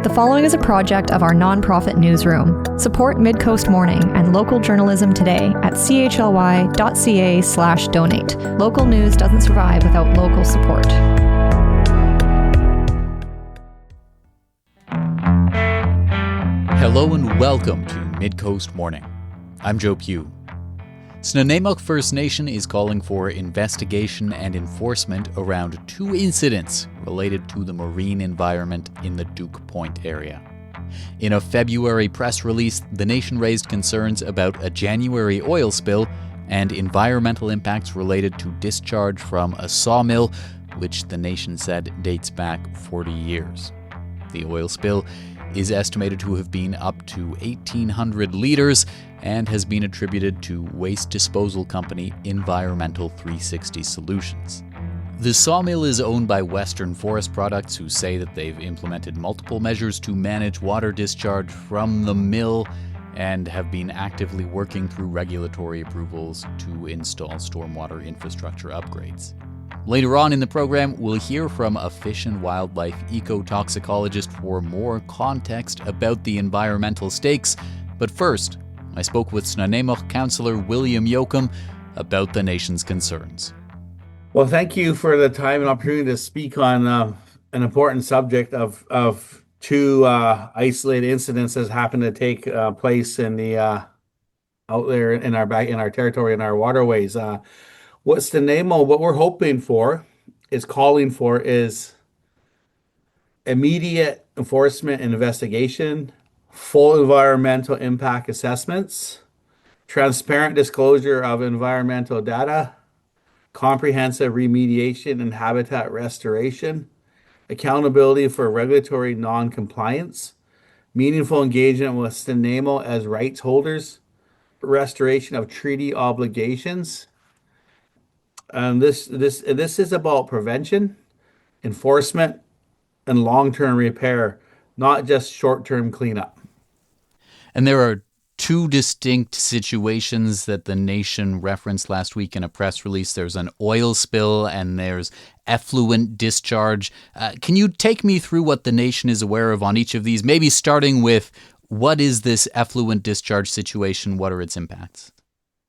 The following is a project of our nonprofit newsroom. Support Midcoast Morning and local journalism today at chly.ca/donate. Local news doesn't survive without local support. Hello and welcome to Midcoast Morning. I'm Joe Pugh. Snuneymuxw First Nation is calling for investigation and enforcement around two incidents related to the marine environment in the Duke Point area. In a February press release, the nation raised concerns about a January oil spill and environmental impacts related to discharge from a sawmill, which the nation said dates back 40 years. The oil spill is estimated to have been up to 1,800 litres and has been attributed to waste disposal company Environmental 360 Solutions. The sawmill is owned by Western Forest Products, who say that they've implemented multiple measures to manage water discharge from the mill and have been actively working through regulatory approvals to install stormwater infrastructure upgrades. Later on in the program, we'll hear from a fish and wildlife ecotoxicologist for more context about the environmental stakes. But first, I spoke with Snuneymuxw Councillor William Yoachim about the nation's concerns. Well, thank you for the time and opportunity to speak on an important subject of two isolated incidents that happened to take place in the out there in our territory, in our waterways. What we're hoping for is calling for is immediate enforcement and investigation, full environmental impact assessments, transparent disclosure of environmental data, comprehensive remediation and habitat restoration, accountability for regulatory non-compliance, meaningful engagement with Snuneymuxw as rights holders, restoration of treaty obligations. This is about prevention, enforcement, and long-term repair, not just short-term cleanup. And there are two distinct situations that the nation referenced last week in a press release. There's an oil spill and there's effluent discharge. Can you take me through what the nation is aware of on each of these? Maybe starting with, what is this effluent discharge situation? What are its impacts?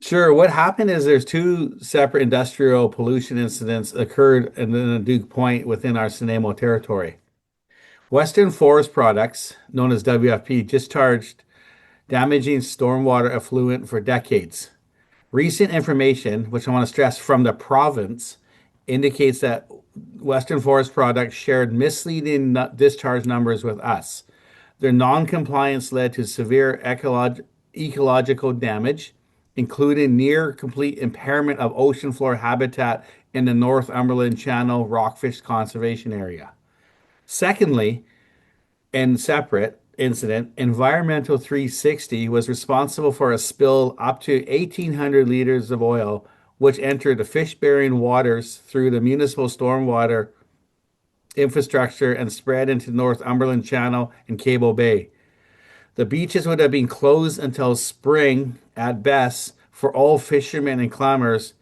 Sure. What happened is there's two separate industrial pollution incidents occurred in the Duke Point within our Snuneymuxw territory. Western Forest Products, known as WFP, discharged damaging stormwater effluent for decades. Recent information, which I want to stress from the province, indicates that Western Forest Products shared misleading discharge numbers with us. Their non-compliance led to severe ecological damage, including near complete impairment of ocean floor habitat in the Northumberland Channel Rockfish Conservation Area. Secondly, and separate incident, Environmental 360 was responsible for a spill up to 1,800 liters of oil, which entered the fish-bearing waters through the municipal stormwater infrastructure and spread into Northumberland Channel and Cable Bay. The beaches would have been closed until spring at best for all fishermen and climbers,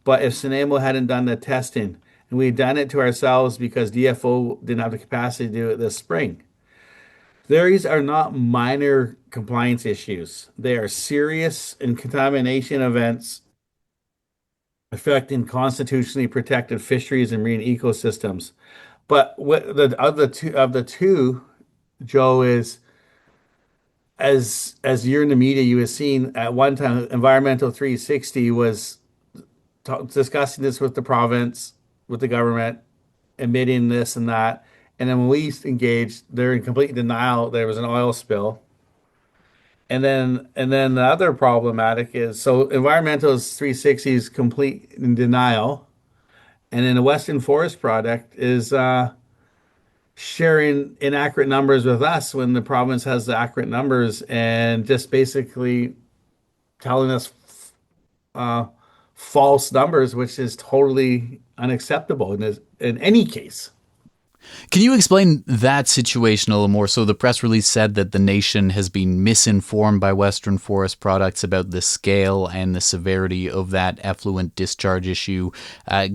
but if Snuneymuxw hadn't done the testing, and we'd done it to ourselves because DFO didn't have the capacity to do it this spring. These are not minor compliance issues. They are serious and contamination events affecting constitutionally protected fisheries and marine ecosystems. But what of the two, Joe, is as you're in the media, you have seen at one time, Environmental 360 was discussing this with the province, with the government, admitting this and that. And then when we engaged, they're in complete denial there was an oil spill. And then the other problematic is, so Environmental 360 is complete in denial. And then the Western Forest Product is sharing inaccurate numbers with us when the province has the accurate numbers, and just basically telling us false numbers, which is totally unacceptable in any case. Can you explain that situation a little more? So the press release said that the nation has been misinformed by Western Forest Products about the scale and the severity of that effluent discharge issue.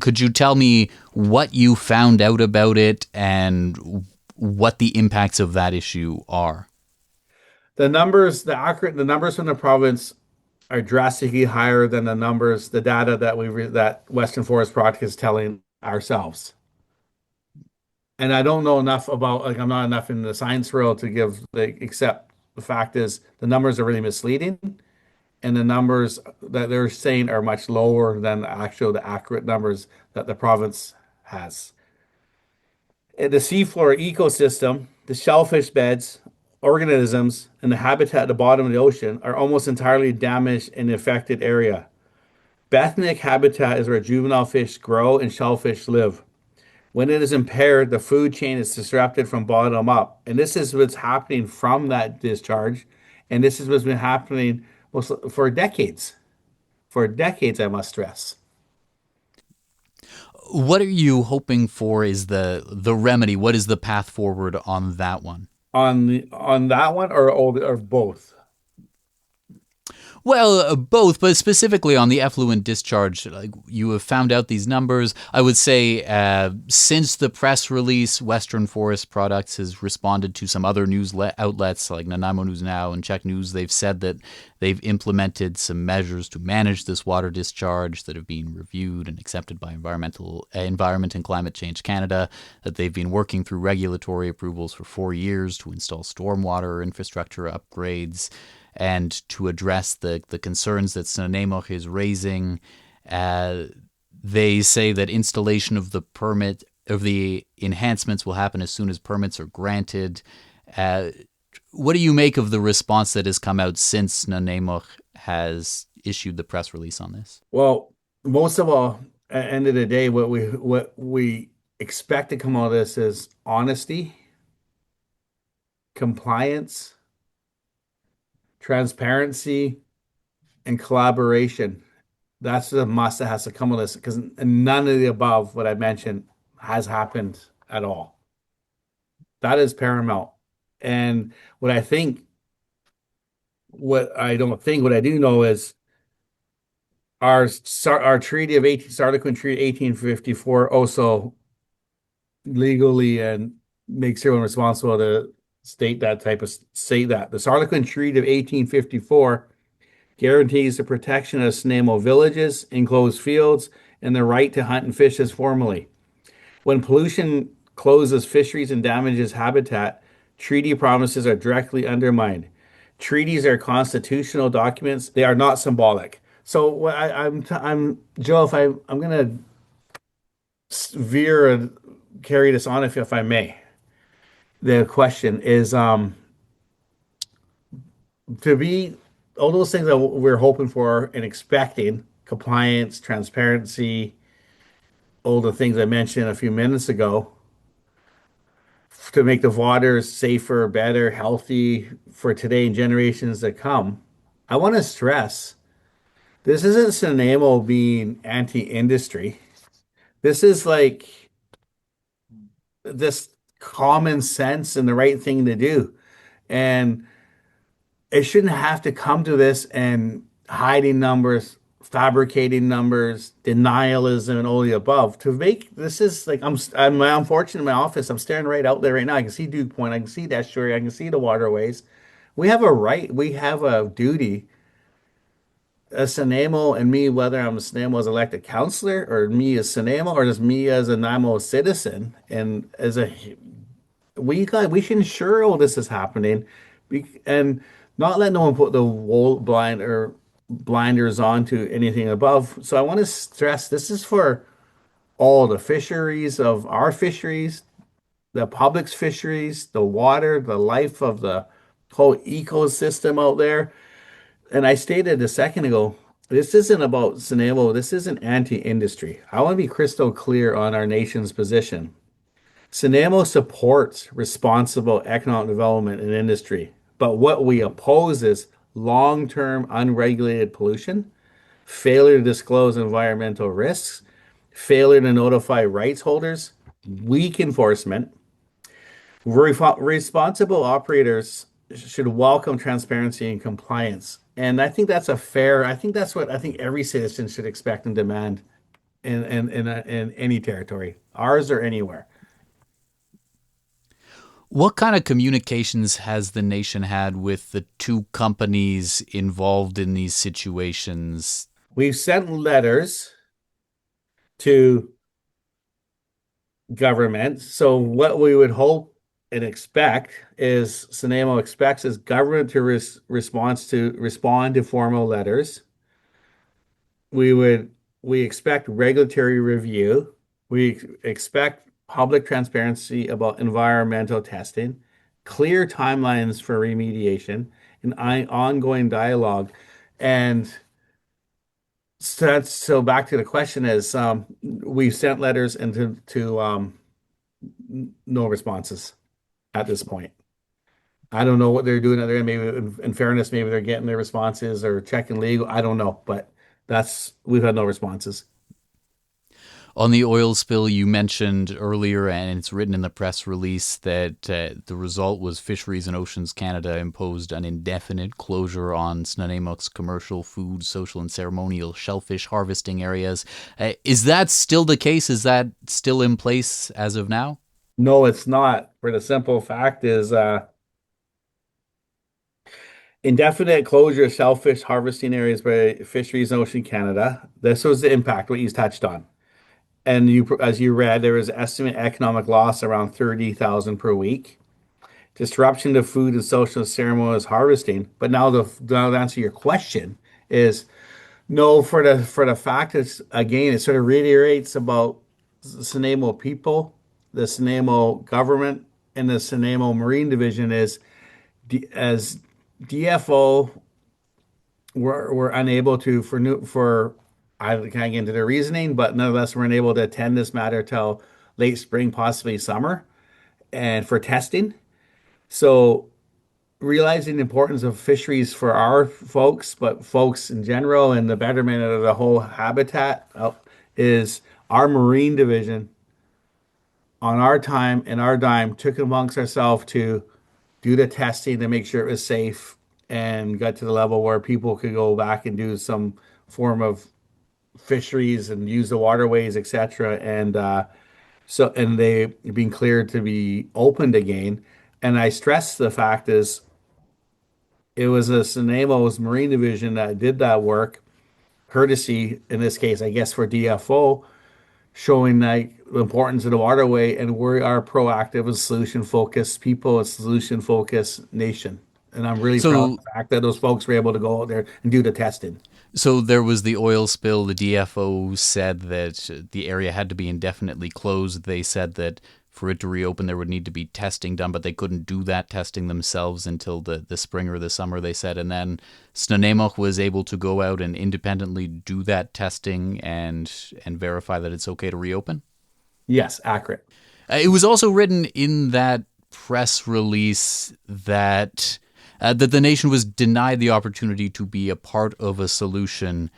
Could you tell me what you found out about it and what the impacts of that issue are. The numbers from the province are drastically higher than the data that Western Forest Product is telling ourselves. And I don't know enough about, like, I'm not enough in the science world to give, like, except the fact is the numbers are really misleading, and the numbers that they're saying are much lower than the accurate numbers that the province has. The seafloor ecosystem, the shellfish beds, organisms, and the habitat at the bottom of the ocean are almost entirely damaged in the affected area. Benthic habitat is where juvenile fish grow and shellfish live. When it is impaired, the food chain is disrupted from bottom up. And this is what's happening from that discharge. And this is what's been happening for decades. For decades, I must stress. What are you hoping for is the remedy? What is the path forward on that one? On that one, or both? Well, both, but specifically on the effluent discharge, like, you have found out these numbers. I would say since the press release, Western Forest Products has responded to some other news outlets like Nanaimo News Now and Czech News. They've said that they've implemented some measures to manage this water discharge that have been reviewed and accepted by Environment and Climate Change Canada, that they've been working through regulatory approvals for 4 years to install stormwater infrastructure upgrades, and to address the concerns that Snuneymuxw is raising. They say that installation of the enhancements will happen as soon as permits are granted. What do you make of the response that has come out since Snuneymuxw has issued the press release on this? Well, most of all, at the end of the day, what we expect to come out of this is honesty, compliance, transparency, and collaboration. That's the must that has to come with this, because none of the above, what I mentioned, has happened at all. That is paramount. And what I do know is our treaty of Sarliquin Treaty 1854 also legally and makes everyone responsible to say that. The Sarliquin Treaty of 1854 guarantees the protection of Snuneymuxw villages, enclosed fields, and the right to hunt and fish as formerly. When pollution closes fisheries and damages habitat, treaty promises are directly undermined. Treaties are constitutional documents. They are not symbolic. So I'm Joe, if I'm going to veer and carry this on, if I may. The question is to be all those things that we're hoping for and expecting: compliance, transparency, all the things I mentioned a few minutes ago, to make the waters safer, better, healthy for today and generations to come. I want to stress this isn't Snuneymuxw being anti-industry. This is like this common sense and the right thing to do. And it shouldn't have to come to this and hiding numbers, fabricating numbers, denialism, and all the above. To make this is like I'm fortunate in my office. I'm staring right out there right now. I can see Duke Point. I can see the estuary. I can see the waterways. We have a right. We have a duty as Snuneymuxw, and me, whether I'm a Snuneymuxw as elected councillor, or me as Snuneymuxw, or just me as a Nanaimo citizen, and we should ensure all this is happening, and not let no one put the blinders on to anything above. So I want to stress this is for all the fisheries of our fisheries, the public's fisheries, the water, the life of the whole ecosystem out there. And I stated a second ago, this isn't about Snuneymuxw. This isn't anti-industry. I want to be crystal clear on our nation's position. Snuneymuxw supports responsible economic development and industry, but what we oppose is long-term unregulated pollution, failure to disclose environmental risks, failure to notify rights holders, weak enforcement. Responsible operators should welcome transparency and compliance. And I think that's what I think every citizen should expect and demand in any territory, ours or anywhere. What kind of communications has the nation had with the two companies involved in these situations? We've sent letters to government. So what we would hope and expect is Snuneymuxw expects is government to respond to formal letters. We would we expect regulatory review. We expect public transparency about environmental testing, clear timelines for remediation, and ongoing dialogue. And so back to the question is we've sent letters and to no responses at this point. I don't know what they're doing. They're maybe in fairness, maybe they're getting their responses or checking legal. I don't know, but we've had no responses. On the oil spill, you mentioned earlier, and it's written in the press release, that the result was Fisheries and Oceans Canada imposed an indefinite closure on Snuneymuxw's commercial, food, social, and ceremonial shellfish harvesting areas. Is that still the case? Is that still in place as of now? No, it's not. For the simple fact is indefinite closure of shellfish harvesting areas by Fisheries and Ocean Canada. This was the impact, what you touched on. And as you read, there was estimate economic loss around 30,000 per week. Disruption to food and social ceremonies harvesting. But now to answer your question is no, for the fact is again, it sort of reiterates about the Snuneymuxw people, the Snuneymuxw government, and the Snuneymuxw Marine Division is as DFO were unable to for I can't get into the reasoning, but nonetheless we're unable to attend this matter till late spring, possibly summer, and for testing. So realizing the importance of fisheries for our folks, but folks in general, and the betterment of the whole habitat is our Marine Division on our time and our dime took it amongst ourselves to do the testing to make sure it was safe and got to the level where people could go back and do some form of fisheries and use the waterways, etc. And they being cleared to be opened again. And I stress the fact is it was a Snuneymuxw's Marine Division that did that work, courtesy in this case, I guess, for DFO, showing like the importance of the waterway, and we are proactive and solution focused people, a solution focused nation. And I'm really proud of So, the fact that those folks were able to go out there and do the testing. so there was the oil spill. The DFO said that the area had to be indefinitely closed. They said that for it to reopen, there would need to be testing done, but they couldn't do that testing themselves until the spring or the summer, they said. And then Snuneymuxw was able to go out and independently do that testing and verify that it's okay to reopen. Yes, accurate. It was also written in that press release that that the nation was denied the opportunity to be a part of a solution,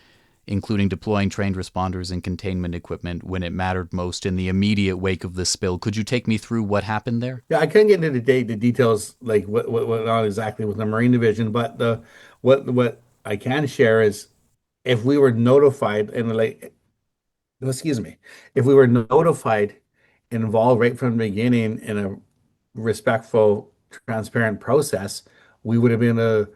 including deploying trained responders and containment equipment when it mattered most in the immediate wake of the spill. Could you take me through what happened there? Yeah, I couldn't get into the details like what went on exactly with the Marine Division, but the what I can share is if we were notified and like excuse me, if we were notified and involved right from the beginning in a respectful, transparent process, we would have been able to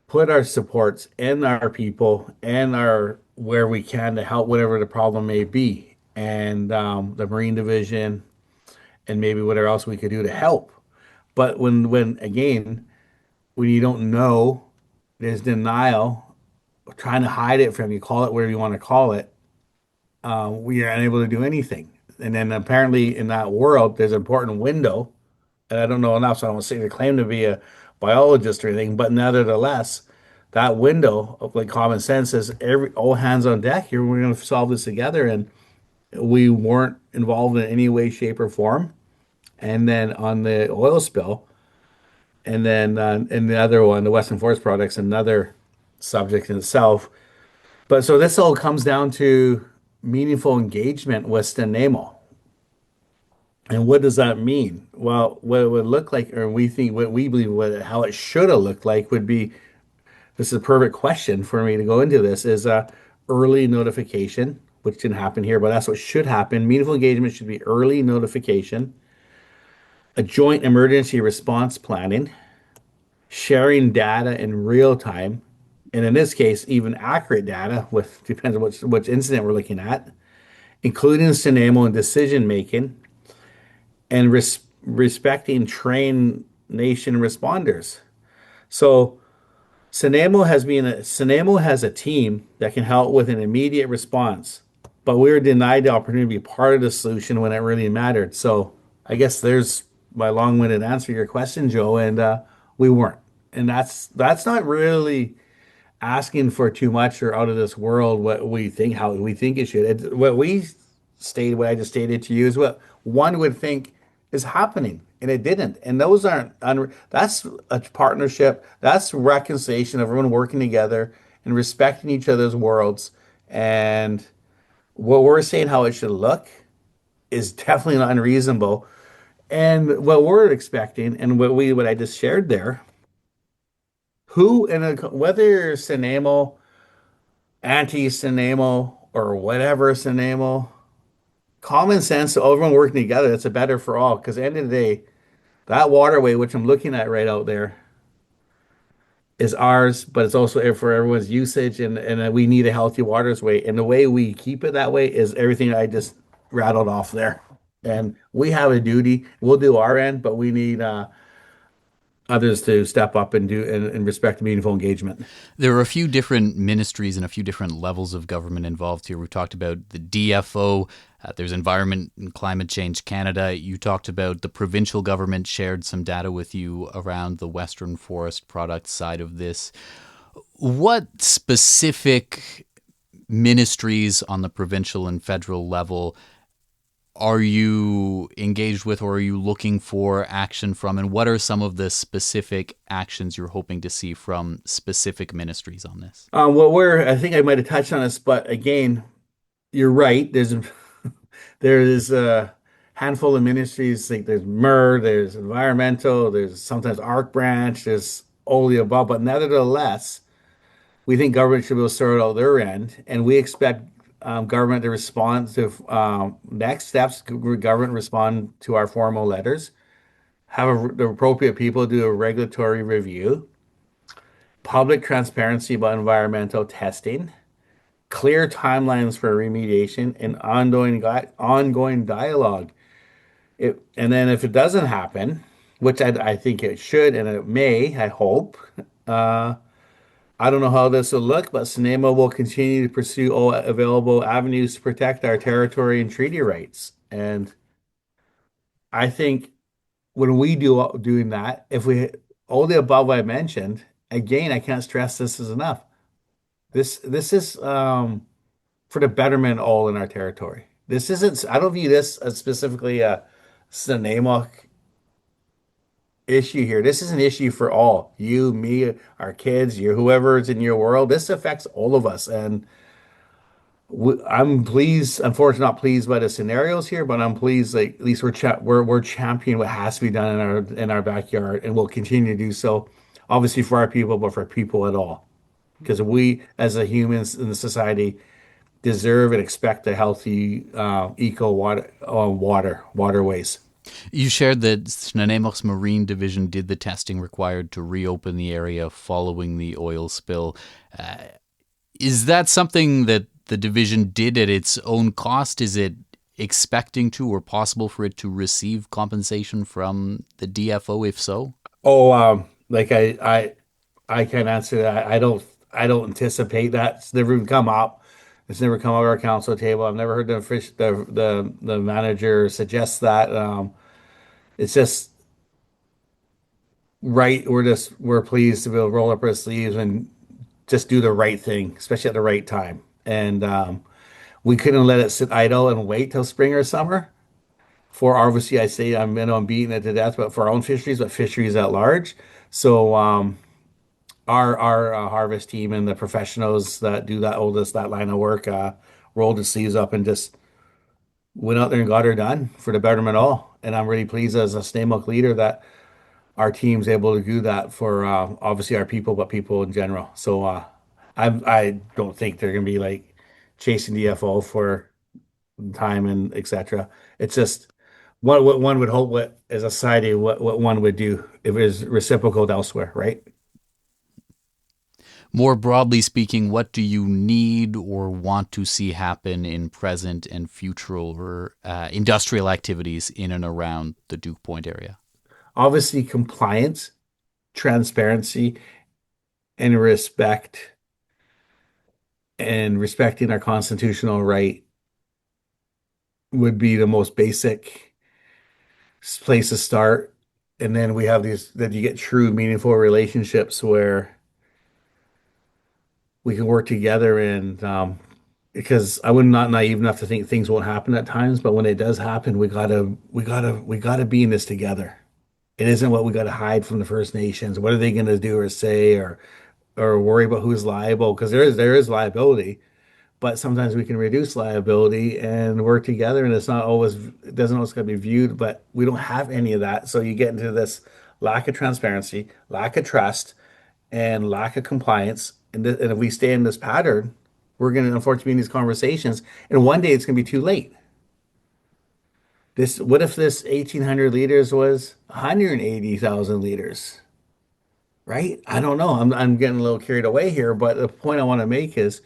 put our supports and our people and our where we can to help whatever the problem may be, and the Marine Division and maybe whatever else we could do to help. But when again, when you don't know, there's denial, trying to hide it from you, call it whatever you want to call it. We are unable to do anything. And then apparently in that world, there's an important window, and I don't know enough, so I don't say to claim to be a biologist or anything, but nevertheless, that window of like common sense is all hands on deck here. We're going to solve this together, and we weren't involved in any way, shape, or form. And then on the oil spill, and then in the other one, the Western Forest Products, another subject in itself. But so this all comes down to meaningful engagement with Snuneymuxw. And what does that mean? Well, what it would look like, or we think what we believe how it should have looked like would be this is a perfect question for me to go into this is early notification, which didn't happen here, but that's what should happen. Meaningful engagement should be early notification, a joint emergency response planning, sharing data in real time, and in this case, even accurate data with depends on which incident we're looking at, including Snuneymuxw in decision making, and respecting trained nation responders. So Snuneymuxw has a team that can help with an immediate response, but we were denied the opportunity to be part of the solution when it really mattered. So I guess there's my long-winded answer to your question, Joe, and we weren't. And that's not really asking for too much or out of this world what we think, how we think it should. What I just stated to you is what one would think is happening, and it didn't. And those that's a partnership, that's reconciliation of everyone working together and respecting each other's worlds. And what we're saying how it should look is definitely not unreasonable. And what we're expecting and what I just shared there, whether Snuneymuxw, anti-Snuneymuxw, or whatever Snuneymuxw, common sense, everyone working together, that's a better for all. Because at the end of the day, that waterway, which I'm looking at right out there, is ours, but it's also for everyone's usage, and we need a healthy waterway. And the way we keep it that way is everything I just rattled off there. And we have a duty. We'll do our end, but we need others to step up and and respect meaningful engagement. There are a few different ministries and a few different levels of government involved here. We've talked about the DFO. There's Environment and Climate Change Canada. You talked about the provincial government shared some data with you around the Western Forest Products side of this. What specific ministries on the provincial and federal level are you engaged with, or are you looking for action from? And what are some of the specific actions you're hoping to see from specific ministries on this? I think I might have touched on this, but again, you're right. There's a handful of ministries, like there's MER, there's environmental, there's sometimes ARC branch, there's all the above, but nevertheless, we think government should be able to sort out their end, and we expect government to respond to next steps. Government respond to our formal letters, the appropriate people do a regulatory review, public transparency about environmental testing, clear timelines for remediation, and ongoing dialogue. And then if it doesn't happen, which I think it should, and it may, I hope. I don't know how this will look, but Snuneymuxw will continue to pursue all available avenues to protect our territory and treaty rights. And I think when we doing that, if we all the above I mentioned, again, I can't stress this is enough. This is for the betterment of all in our territory. This isn't. I don't view this as specifically a Snuneymuxw issue here. This is an issue for all. You, me, our kids, whoever is in your world. This affects all of us. And I'm pleased, unfortunately not pleased by the scenarios here, but I'm pleased like at least we're championing what has to be done in our backyard, and we'll continue to do so, obviously for our people, but for people at all. Because we as a humans in the society deserve and expect a healthy waterways. You shared that Snuneymuxw Marine Division did the testing required to reopen the area following the oil spill. Is that something that the division did at its own cost? Is it expecting to or possible for it to receive compensation from the DFO, if so? Like I can't answer that. I don't anticipate that. It's never even come up. It's never come up our council table. I've never heard the manager suggest that. It's just right. We're pleased to be able to roll up our sleeves and just do the right thing, especially at the right time. And we couldn't let it sit idle and wait till spring or summer. For obviously, I'm beating it to death, but for our own fisheries, but fisheries at large. So our harvest team and the professionals that do that line of work rolled the sleeves up and just went out there and got her done for the betterment of all. And I'm really pleased as a Snuneymuxw leader that our team's able to do that for obviously our people, but people in general. So I don't think they're gonna be like chasing DFO for time and etc. It's just what one would hope, what as a society, what one would do if it was reciprocal elsewhere, right? More broadly speaking, what do you need or want to see happen in present and future industrial activities in and around the Duke Point area? Obviously, compliance, transparency, and respecting our constitutional right would be the most basic place to start. And then we have these that you get true, meaningful relationships where we can work together and because I would not naive enough to think things won't happen at times, but when it does happen, we gotta be in this together. It isn't what we gotta hide from the First Nations. What are they gonna do or say or worry about who's liable? Because there is liability, but sometimes we can reduce liability and work together, and it doesn't always gotta be viewed, but we don't have any of that. So you get into this lack of transparency, lack of trust, and lack of compliance. And if we stay in this pattern, we're going to unfortunately be in these conversations. And one day it's going to be too late. What if this 1,800 liters was 180,000 liters? Right? I don't know. I'm getting a little carried away here, but the point I want to make is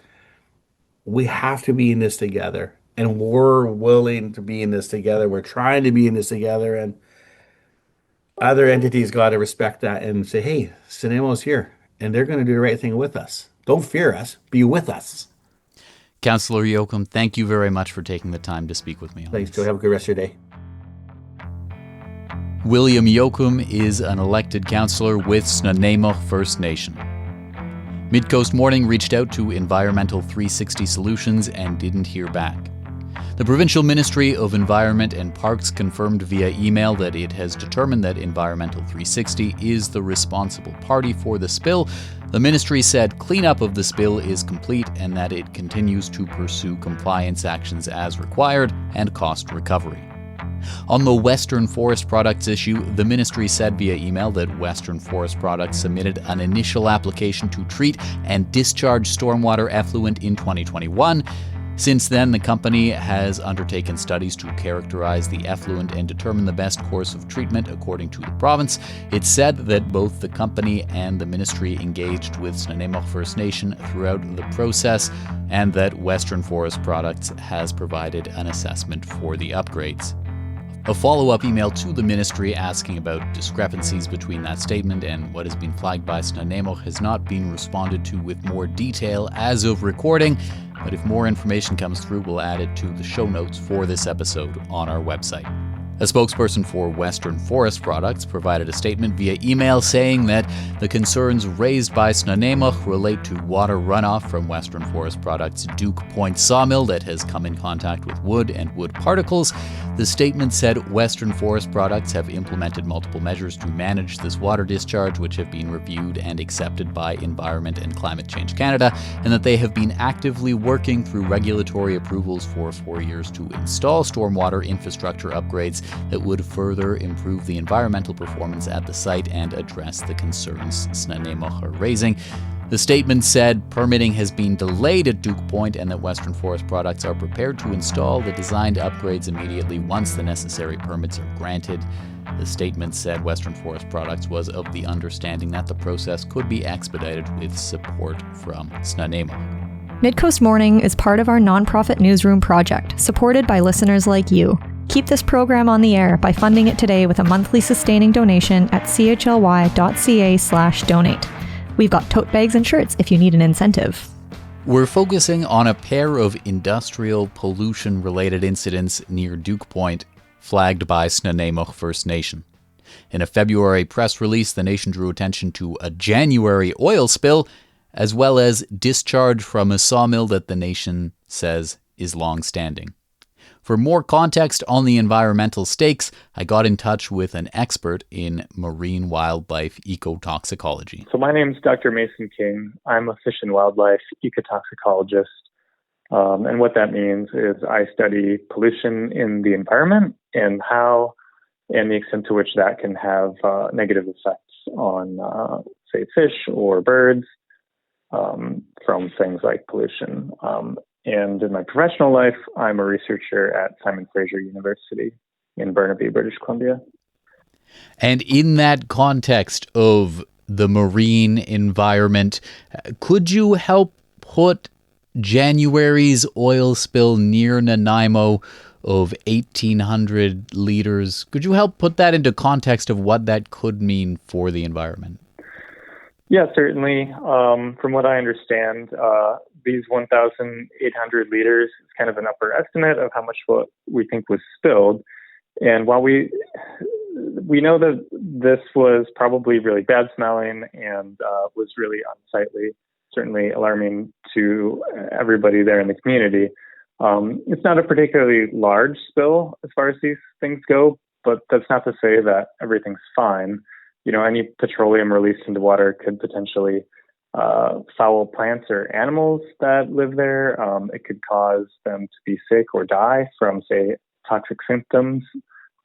we have to be in this together. And we're willing to be in this together. We're trying to be in this together. And other entities got to respect that and say, hey, Snuneymuxw's here. And they're going to do the right thing with us. Don't fear us. Be with us. Councillor Yoachim, thank you very much for taking the time to speak with me on Thanks, this. Joe. Have a good rest of your day. William Yoachim is an elected councillor with Snuneymuxw First Nation. Midcoast Morning reached out to Environmental 360 Solutions and didn't hear back. The Provincial Ministry of Environment and Parks confirmed via email that it has determined that Environmental 360 is the responsible party for the spill. The ministry said cleanup of the spill is complete and that it continues to pursue compliance actions as required and cost recovery. On the Western Forest Products issue, the ministry said via email that Western Forest Products submitted an initial application to treat and discharge stormwater effluent in 2021. Since then, the company has undertaken studies to characterize the effluent and determine the best course of treatment according to the province. It said that both the company and the ministry engaged with Snuneymuxw First Nation throughout the process, and that Western Forest Products has provided an assessment for the upgrades. A follow-up email to the ministry asking about discrepancies between that statement and what has been flagged by Snuneymuxw has not been responded to with more detail as of recording, but if more information comes through, we'll add it to the show notes for this episode on our website. A spokesperson for Western Forest Products provided a statement via email saying that the concerns raised by Snuneymuxw relate to water runoff from Western Forest Products' Duke Point sawmill that has come in contact with wood and wood particles. The statement said Western Forest Products have implemented multiple measures to manage this water discharge, which have been reviewed and accepted by Environment and Climate Change Canada, and that they have been actively working through regulatory approvals for 4 years to install stormwater infrastructure upgrades that would further improve the environmental performance at the site and address the concerns Snuneymuxw are raising. The statement said permitting has been delayed at Duke Point and that Western Forest Products are prepared to install the designed upgrades immediately once the necessary permits are granted. The statement said Western Forest Products was of the understanding that the process could be expedited with support from Snuneymuxw. Midcoast Morning is part of our nonprofit newsroom project, supported by listeners like you. Keep this program on the air by funding it today with a monthly sustaining donation at chly.ca/donate. We've got tote bags and shirts if you need an incentive. We're focusing on a pair of industrial pollution-related incidents near Duke Point flagged by Snuneymuxw First Nation. In a February press release, the nation drew attention to a January oil spill, as well as discharge from a sawmill that the nation says is long-standing. For more context on the environmental stakes, I got in touch with an expert in marine wildlife ecotoxicology. So my name is Dr. Mason King. I'm a fish and wildlife ecotoxicologist. And what that means is I study pollution in the environment and how and the extent to which that can have negative effects on, say, fish or birds from things like pollution. And in my professional life, I'm a researcher at Simon Fraser University. in Burnaby, British Columbia. And in that context of the marine environment, could you help put January's oil spill near Nanaimo of 1,800 liters, could you help put that into context of what that could mean for the environment? Yeah, certainly. From what I understand, these 1,800 liters is kind of an upper estimate of how much what we think was spilled. And while we know that this was probably really bad smelling and was really unsightly, certainly alarming to everybody there in the community, it's not a particularly large spill as far as these things go, but that's not to say that everything's fine. You know, any petroleum released into water could potentially foul plants or animals that live there. It could cause them to be sick or die from, say, toxic symptoms,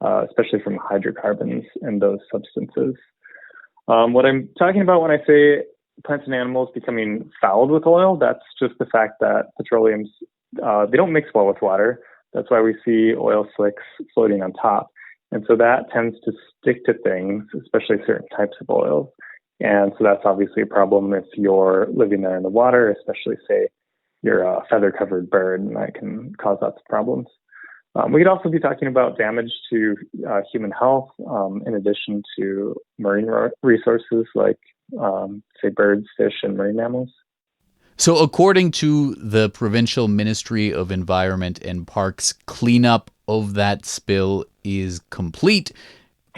especially from hydrocarbons and those substances. What I'm talking about when I say plants and animals becoming fouled with oil, that's just the fact that petroleums, they don't mix well with water. That's why we see oil slicks floating on top. And so that tends to stick to things, especially certain types of oils. And so that's obviously a problem if you're living there in the water, especially say you're a feather-covered bird, and that can cause lots of problems. We could also be talking about damage to human health, in addition to marine resources like, say, birds, fish, and marine mammals. So according to the Provincial Ministry of Environment and Parks, cleanup of that spill is complete.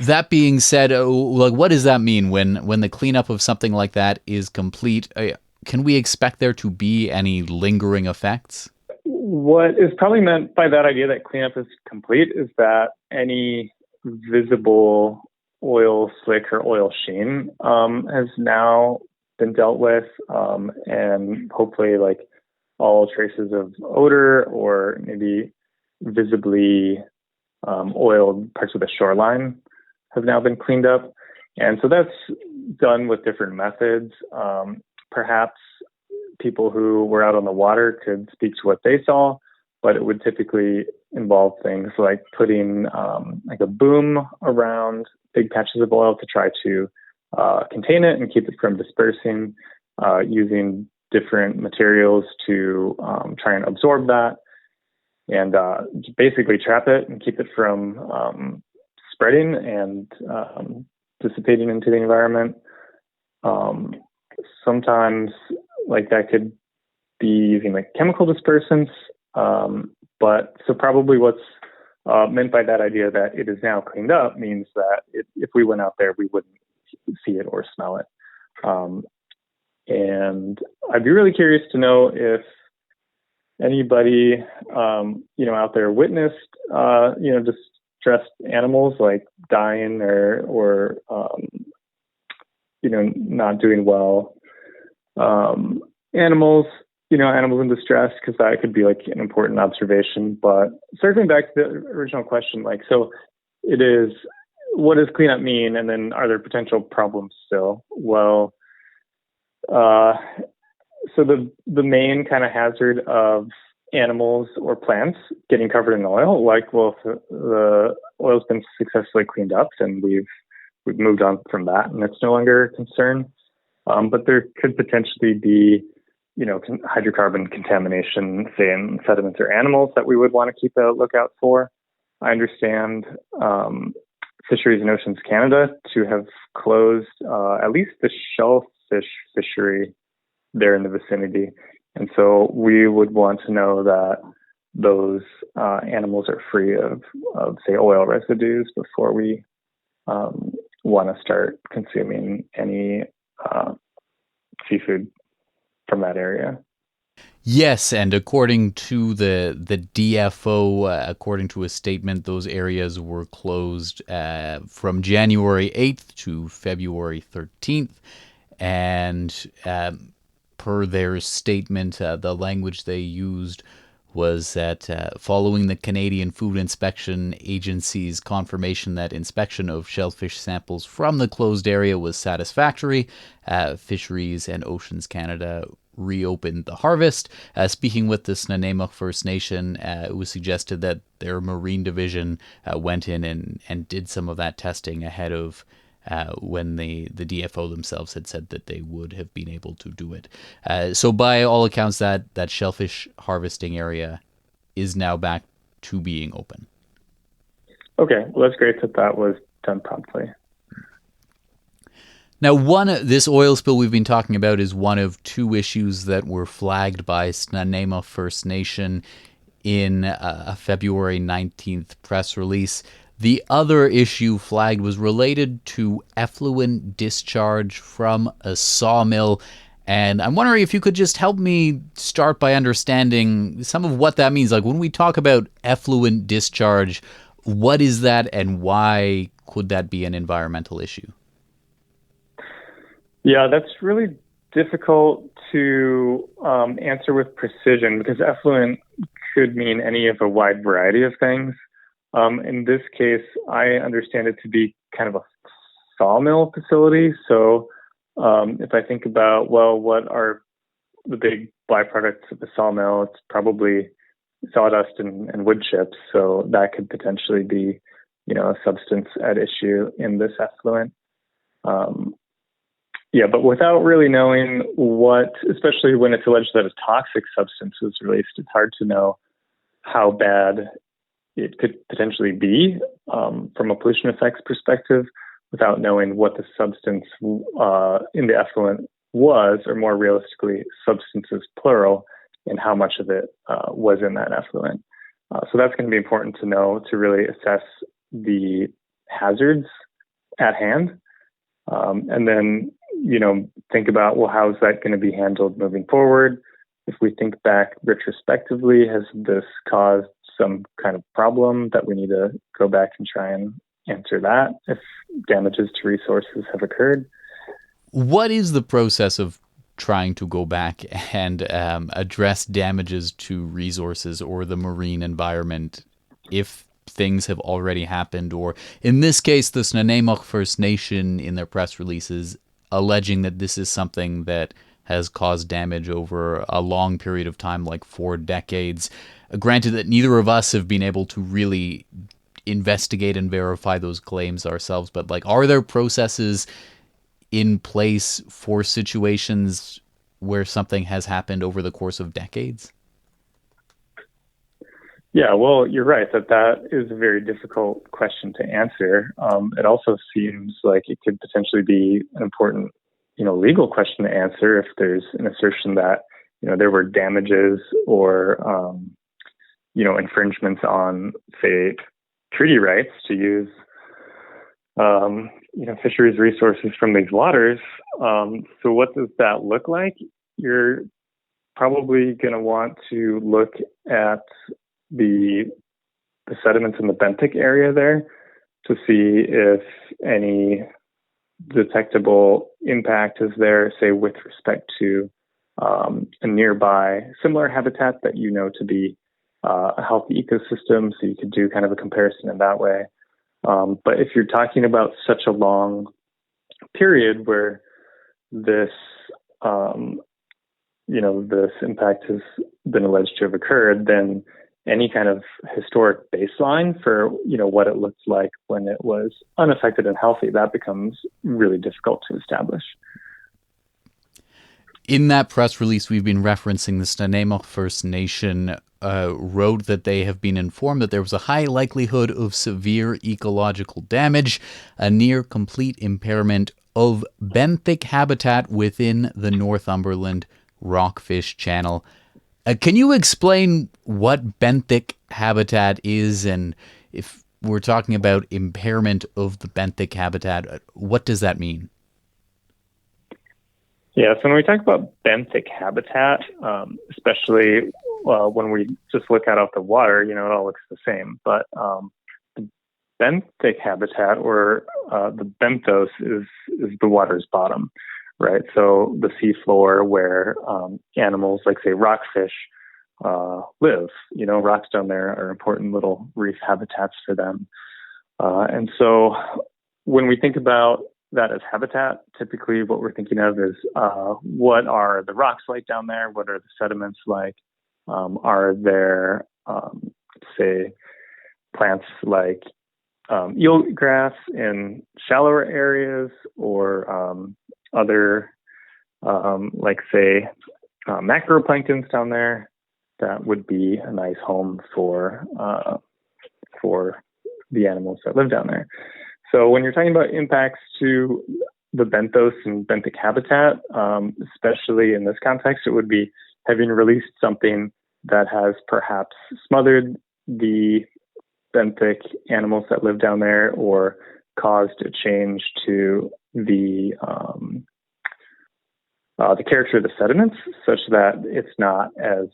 That being said, like, what does that mean when the cleanup of something like that is complete? Can we expect there to be any lingering effects? What is probably meant by that idea that cleanup is complete is that any visible oil slick or oil sheen has now been dealt with, and hopefully like all traces of odor or maybe visibly oiled parts of the shoreline have now been cleaned up. And so that's done with different methods. Perhaps people who were out on the water could speak to what they saw, but it would typically involve things like putting like a boom around big patches of oil to try to contain it and keep it from dispersing, using different materials to try and absorb that, and basically trap it and keep it from spreading and dissipating into the environment. Sometimes like that could be using like chemical dispersants, but so probably what's meant by that idea that it is now cleaned up means that if we went out there, we wouldn't see it or smell it. And I'd be really curious to know if anybody, out there witnessed, distressed animals like dying or not doing well. Animals in distress, because that could be like an important observation. But circling back to the original question, like, so it is, what does cleanup mean? And then are there potential problems still? Well, so the main kind of hazard of animals or plants getting covered in oil, like, well, if the oil's been successfully cleaned up, then we've moved on from that, and it's no longer a concern. But there could potentially be, hydrocarbon contamination, say in sediments or animals, that we would want to keep a lookout for. I understand Fisheries and Oceans Canada to have closed at least the shellfish fishery there in the vicinity. And so we would want to know that those animals are free of, say, oil residues before we want to start consuming any seafood from that area. Yes, and according to the DFO, according to a statement, those areas were closed from January 8th to February 13th. And per their statement, the language they used was that following the Canadian Food Inspection Agency's confirmation that inspection of shellfish samples from the closed area was satisfactory, Fisheries and Oceans Canada reopened the harvest. Speaking with the Snuneymuxw First Nation, it was suggested that their Marine Division went in and did some of that testing ahead of when the DFO themselves had said that they would have been able to do it. So by all accounts, that shellfish harvesting area is now back to being open. Okay, well, that's great that was done promptly. Now, this oil spill we've been talking about is one of two issues that were flagged by Snuneymuxw First Nation in a February 19th press release. The other issue flagged was related to effluent discharge from a sawmill. And I'm wondering if you could just help me start by understanding some of what that means. Like, when we talk about effluent discharge, what is that and why could that be an environmental issue? Yeah, that's really difficult to answer with precision because effluent could mean any of a wide variety of things. In this case, I understand it to be kind of a sawmill facility. So if I think about, well, what are the big byproducts of the sawmill, it's probably sawdust and wood chips. So that could potentially be, a substance at issue in this effluent. Yeah, but without really knowing what, especially when it's alleged that a toxic substance was released, it's hard to know how bad it could potentially be from a pollution effects perspective without knowing what the substance in the effluent was, or more realistically, substances plural, and how much of it was in that effluent. So that's going to be important to know to really assess the hazards at hand. And then, think about, well, how is that going to be handled moving forward? If we think back retrospectively, has this caused some kind of problem that we need to go back and try and answer that if damages to resources have occurred? What is the process of trying to go back and address damages to resources or the marine environment if things have already happened, or in this case, the Snuneymuxw First Nation in their press releases alleging that this is something that has caused damage over a long period of time, like 4 decades. Granted that neither of us have been able to really investigate and verify those claims ourselves, but are there processes in place for situations where something has happened over the course of decades? Yeah, well, you're right that is a very difficult question to answer. It also seems like it could potentially be an important, legal question to answer if there's an assertion that, there were damages or, infringements on, say, treaty rights to use, fisheries resources from these waters. So what does that look like? You're probably going to want to look at the sediments in the benthic area there to see if any detectable impact is there, say, with respect to a nearby similar habitat that to be a healthy ecosystem, so you could do kind of a comparison in that way. But if you're talking about such a long period where this, this impact has been alleged to have occurred, then any kind of historic baseline for, what it looked like when it was unaffected and healthy, that becomes really difficult to establish. In that press release, we've been referencing the Snuneymuxw First Nation wrote that they have been informed that there was a high likelihood of severe ecological damage, a near complete impairment of benthic habitat within the Northumberland Rockfish Channel. Can you explain what benthic habitat is, and if we're talking about impairment of the benthic habitat, what does that mean? Yeah, so when we talk about benthic habitat, especially when we just look out of the water, it all looks the same. But the benthic habitat, or the benthos, is the water's bottom, right? So the seafloor where animals like, say, rockfish live. Rocks down there are important little reef habitats for them. And so when we think about that as habitat, typically what we're thinking of is what are the rocks like down there? What are the sediments like? Are there, say, plants like eelgrass in shallower areas, or other, like, say, macroplanktons down there? That would be a nice home for the animals that live down there. So when you're talking about impacts to the benthos and benthic habitat, especially in this context, it would be having released something that has perhaps smothered the benthic animals that live down there, or caused a change to the character of the sediments, such that it's not as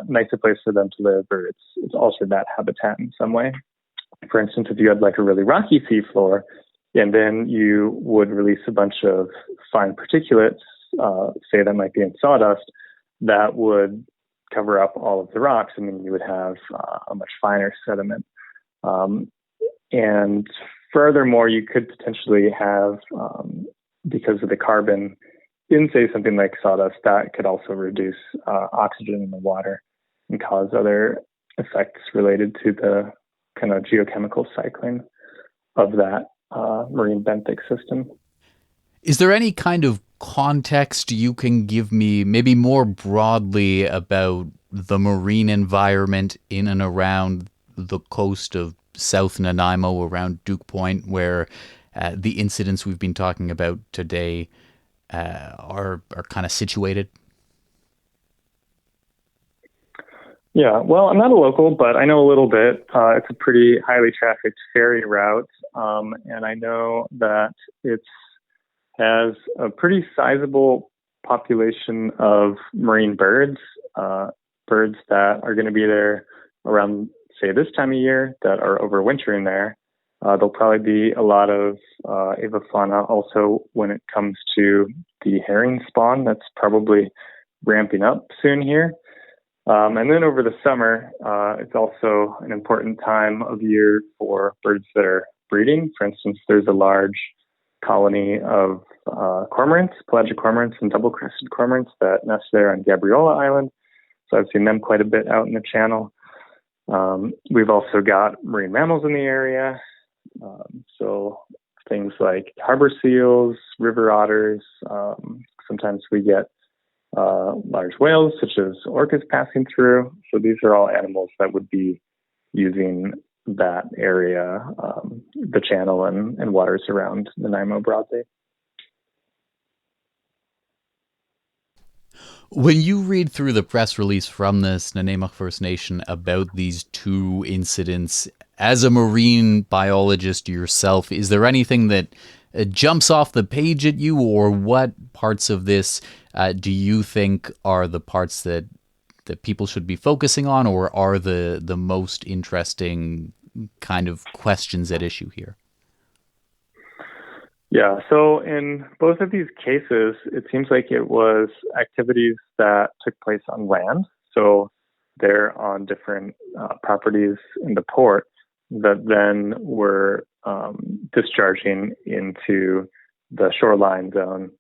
nice a place for them to live, or it's altered that habitat in some way. For instance, if you had like a really rocky seafloor, and then you would release a bunch of fine particulates, say that might be in sawdust, that would cover up all of the rocks, and then you would have a much finer sediment. And furthermore, you could potentially have, because of the carbon in, say, something like sawdust, that could also reduce oxygen in the water and cause other effects related to the kind of geochemical cycling of that marine benthic system. Is there any kind of context you can give me, maybe more broadly, about the marine environment in and around the coast of South Nanaimo, around Duke Point, where the incidents we've been talking about today are kind of situated? Yeah, well, I'm not a local, but I know a little bit. It's a pretty highly trafficked ferry route, and I know that it has a pretty sizable population of marine birds, birds that are going to be there around, say, this time of year, that are overwintering there. There'll probably be a lot of avifauna also when it comes to the herring spawn. That's probably ramping up soon here. And then over the summer, it's also an important time of year for birds that are breeding. For instance, there's a large colony of cormorants, pelagic cormorants and double-crested cormorants that nest there on Gabriola Island. So I've seen them quite a bit out in the channel. We've also got marine mammals in the area. So things like harbor seals, river otters. Sometimes we get large whales, such as orcas, passing through. So these are all animals that would be using that area, the channel and waters around Nanaimo broadly. When you read through the press release from the Snuneymuxw First Nation about these two incidents, as a marine biologist yourself, is there anything that jumps off the page at you, or what parts of this do you think are the parts that people should be focusing on, or are the most interesting kind of questions at issue here? Yeah, so in both of these cases, it seems like it was activities that took place on land. So they're on different properties in the port that then were discharging into the shoreline zone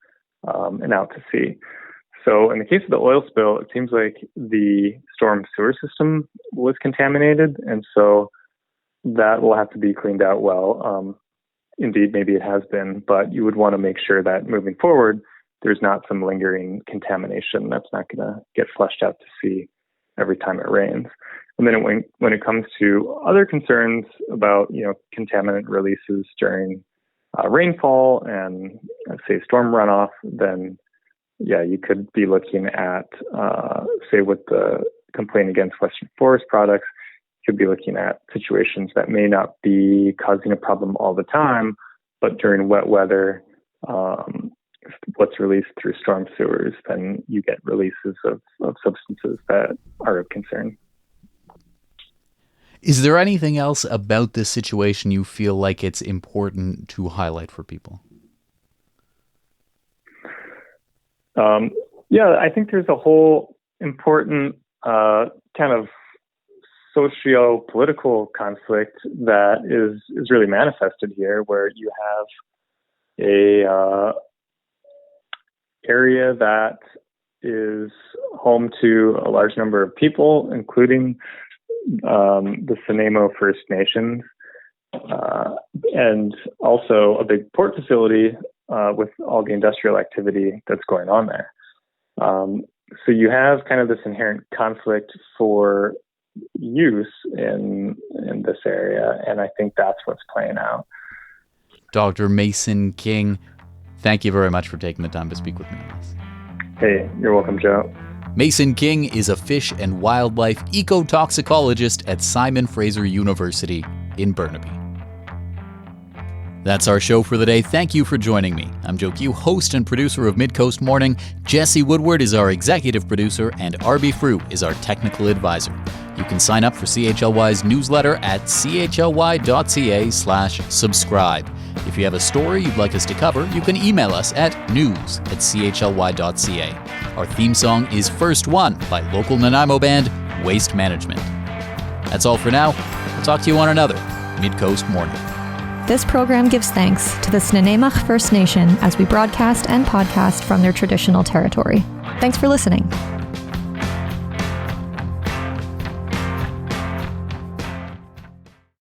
and out to sea. So in the case of the oil spill, it seems like the storm sewer system was contaminated, and so that will have to be cleaned out well. Indeed, maybe it has been, but you would want to make sure that moving forward, there's not some lingering contamination that's not going to get flushed out to sea every time it rains. And then when it comes to other concerns about, contaminant releases during rainfall and, say, storm runoff, then, yeah, you could be looking at, say, with the complaint against Western Forest Products, you could be looking at situations that may not be causing a problem all the time, but during wet weather, what's released through storm sewers, then you get releases of substances that are of concern. Is there anything else about this situation you feel like it's important to highlight for people? Yeah, I think there's a whole important kind of socio-political conflict that is really manifested here, where you a area that is home to a large number of people, including the Snuneymuxw First Nation, and also a big port facility with all the industrial activity that's going on there. So you have kind of this inherent conflict for use in this area, and I think that's what's playing out. Dr. Mason King, thank you very much for taking the time to speak with me on this. Hey, you're welcome, Joe. Mason King is a fish and wildlife ecotoxicologist at Simon Fraser University in Burnaby. That's our show for the day. Thank you for joining me. I'm Joe Q, host and producer of Midcoast Morning. Jesse Woodward is our executive producer, and Arby Frew is our technical advisor. You can sign up for CHLY's newsletter at chly.ca/subscribe. If you have a story you'd like us to cover, you can email us at news@chly.ca. Our theme song is First One by local Nanaimo band Waste Management. That's all for now. We'll talk to you on another Midcoast Morning. This program gives thanks to the Snuneymuxw First Nation as we broadcast and podcast from their traditional territory. Thanks for listening.